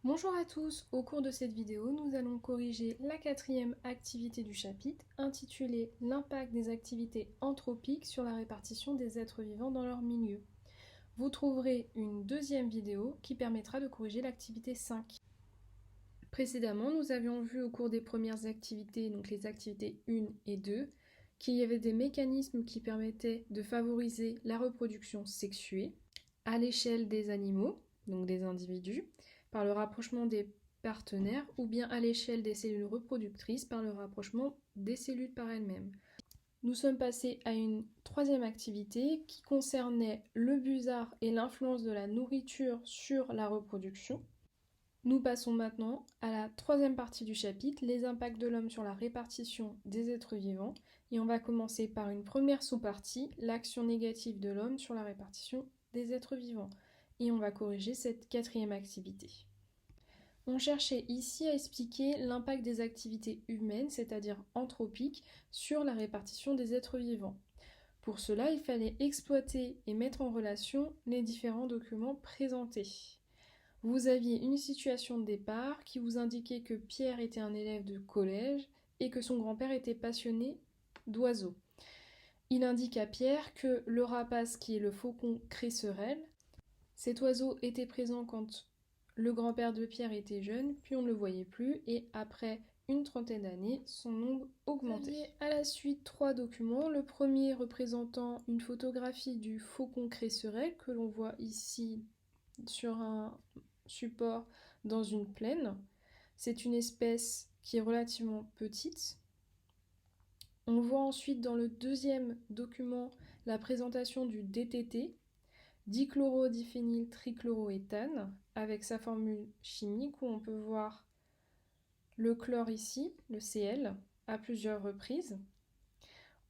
Bonjour à tous, au cours de cette vidéo, nous allons corriger la 4e activité du chapitre, intitulée « L'impact des activités anthropiques sur la répartition des êtres vivants dans leur milieu ». Vous trouverez une 2e vidéo qui permettra de corriger l'activité 5. Précédemment, nous avions vu au cours des premières activités, donc les activités 1 et 2, qu'il y avait des mécanismes qui permettaient de favoriser la reproduction sexuée à l'échelle des animaux, donc des individus, par le rapprochement des partenaires, ou bien à l'échelle des cellules reproductrices par le rapprochement des cellules par elles-mêmes. Nous sommes passés à une 3e activité qui concernait le busard et l'influence de la nourriture sur la reproduction. Nous passons maintenant à la 3e partie du chapitre, les impacts de l'homme sur la répartition des êtres vivants, et on va commencer par une première sous-partie, l'action négative de l'homme sur la répartition des êtres vivants. Et on va corriger cette 4e activité. On cherchait ici à expliquer l'impact des activités humaines, c'est-à-dire anthropiques, sur la répartition des êtres vivants. Pour cela, il fallait exploiter et mettre en relation les différents documents présentés. Vous aviez une situation de départ qui vous indiquait que Pierre était un élève de collège et que son grand-père était passionné d'oiseaux. Il indique à Pierre que le rapace, qui est le faucon cresserelle, cet oiseau était présent quand le grand-père de Pierre était jeune, puis on ne le voyait plus, et après une 30aine d'années, son nombre augmentait. À la suite, 3 documents. Le premier représentant une photographie du faucon cresserelle, que l'on voit ici sur un support dans une plaine. C'est une espèce qui est relativement petite. On voit ensuite dans le 2e document la présentation du DTT, dichlorodiphényltrichloroéthane, avec sa formule chimique où on peut voir le chlore ici, le Cl, à plusieurs reprises.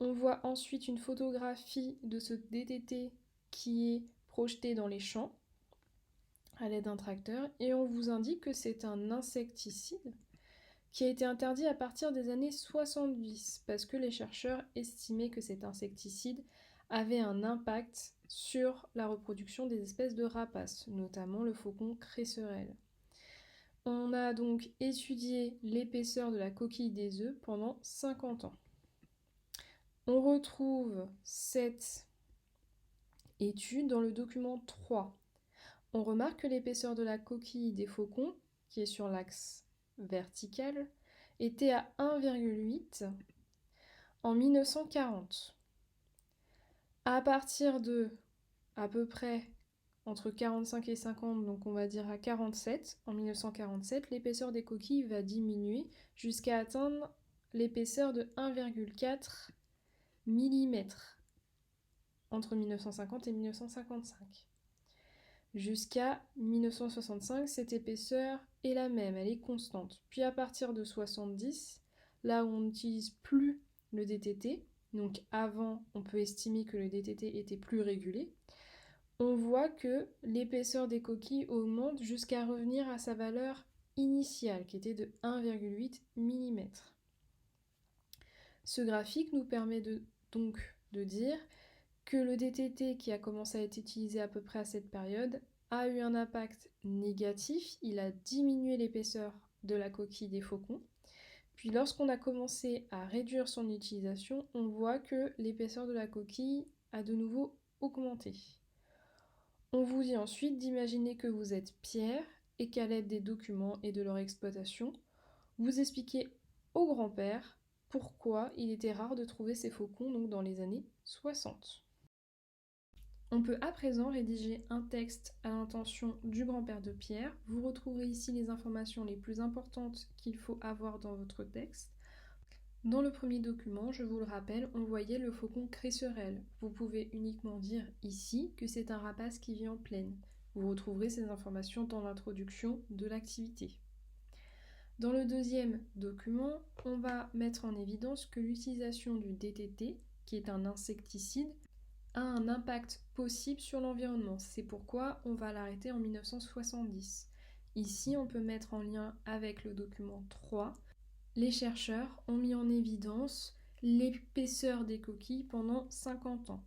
On voit ensuite une photographie de ce DTT qui est projeté dans les champs à l'aide d'un tracteur, et on vous indique que c'est un insecticide qui a été interdit à partir des années 70, parce que les chercheurs estimaient que cet insecticide avait un impact sur la reproduction des espèces de rapaces, notamment le faucon cresserelle. On a donc étudié l'épaisseur de la coquille des œufs pendant 50 ans. On retrouve cette étude dans le document 3. On remarque que l'épaisseur de la coquille des faucons, qui est sur l'axe vertical, était à 1,8 en 1940. À partir de à peu près entre 45 et 50, donc on va dire à 47, en 1947, l'épaisseur des coquilles va diminuer jusqu'à atteindre l'épaisseur de 1,4 mm entre 1950 et 1955. Jusqu'à 1965, cette épaisseur est la même, elle est constante. Puis à partir de 70, là où on n'utilise plus le DTT, donc avant on peut estimer que le DTT était plus régulé, on voit que l'épaisseur des coquilles augmente jusqu'à revenir à sa valeur initiale, qui était de 1,8 mm. Ce graphique nous permet donc de dire que le DTT, qui a commencé à être utilisé à peu près à cette période, a eu un impact négatif, il a diminué l'épaisseur de la coquille des faucons. Puis lorsqu'on a commencé à réduire son utilisation, on voit que l'épaisseur de la coquille a de nouveau augmenté. On vous dit ensuite d'imaginer que vous êtes Pierre et qu'à l'aide des documents et de leur exploitation, vous expliquez au grand-père pourquoi il était rare de trouver ces faucons donc dans les années 60. On peut à présent rédiger un texte à l'intention du grand-père de Pierre. Vous retrouverez ici les informations les plus importantes qu'il faut avoir dans votre texte. Dans le premier document, je vous le rappelle, on voyait le faucon cresserelle. Vous pouvez uniquement dire ici que c'est un rapace qui vit en plaine. Vous retrouverez ces informations dans l'introduction de l'activité. Dans le 2e document, on va mettre en évidence que l'utilisation du DTT, qui est un insecticide, a un impact possible sur l'environnement. C'est pourquoi on va l'arrêter en 1970. Ici, on peut mettre en lien avec le document 3. Les chercheurs ont mis en évidence l'épaisseur des coquilles pendant 50 ans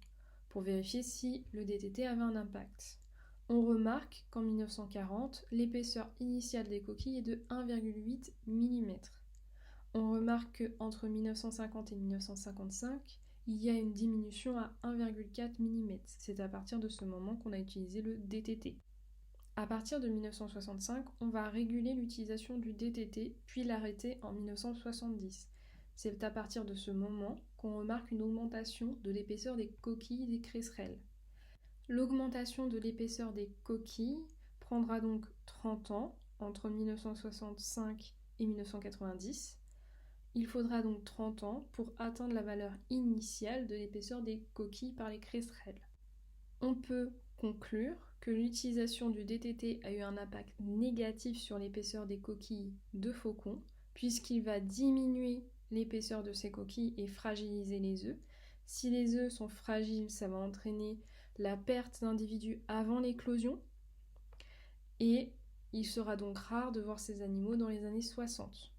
pour vérifier si le DTT avait un impact. On remarque qu'en 1940, l'épaisseur initiale des coquilles est de 1,8 mm. On remarque qu'entre 1950 et 1955, il y a une diminution à 1,4 mm. C'est à partir de ce moment qu'on a utilisé le DTT. À partir de 1965, on va réguler l'utilisation du DTT, puis l'arrêter en 1970. C'est à partir de ce moment qu'on remarque une augmentation de l'épaisseur des coquilles des cresserelles. L'augmentation de l'épaisseur des coquilles prendra donc 30 ans, entre 1965 et 1990. Il faudra donc 30 ans pour atteindre la valeur initiale de l'épaisseur des coquilles par les cresserelles. On peut conclure que l'utilisation du DTT a eu un impact négatif sur l'épaisseur des coquilles de faucons, puisqu'il va diminuer l'épaisseur de ces coquilles et fragiliser les œufs. Si les œufs sont fragiles, ça va entraîner la perte d'individus avant l'éclosion, et il sera donc rare de voir ces animaux dans les années 60.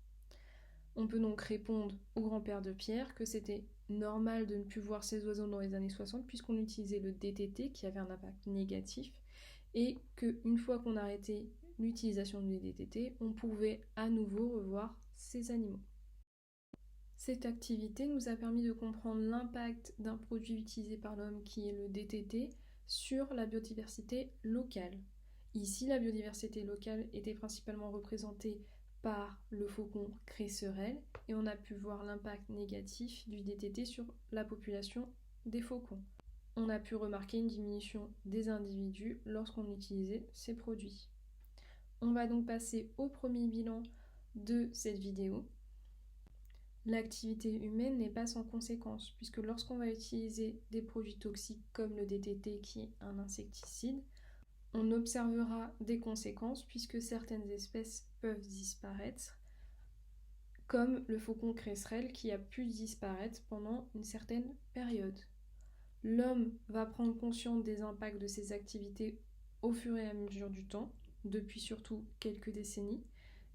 On peut donc répondre au grand-père de Pierre que c'était normal de ne plus voir ces oiseaux dans les années 60 puisqu'on utilisait le DTT qui avait un impact négatif et qu'une fois qu'on arrêtait l'utilisation du DTT, on pouvait à nouveau revoir ces animaux. Cette activité nous a permis de comprendre l'impact d'un produit utilisé par l'homme qui est le DTT sur la biodiversité locale. Ici, la biodiversité locale était principalement représentée par le faucon cresserelle et on a pu voir l'impact négatif du DTT sur la population des faucons. On a pu remarquer une diminution des individus lorsqu'on utilisait ces produits. On va donc passer au premier bilan de cette vidéo. L'activité humaine n'est pas sans conséquences puisque lorsqu'on va utiliser des produits toxiques comme le DTT qui est un insecticide, on observera des conséquences puisque certaines espèces peuvent disparaître, comme le faucon cresserelle qui a pu disparaître pendant une certaine période. L'homme va prendre conscience des impacts de ses activités au fur et à mesure du temps, depuis surtout quelques décennies,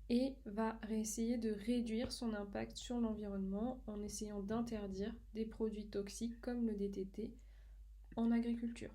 et va essayer de réduire son impact sur l'environnement en essayant d'interdire des produits toxiques comme le DTT en agriculture.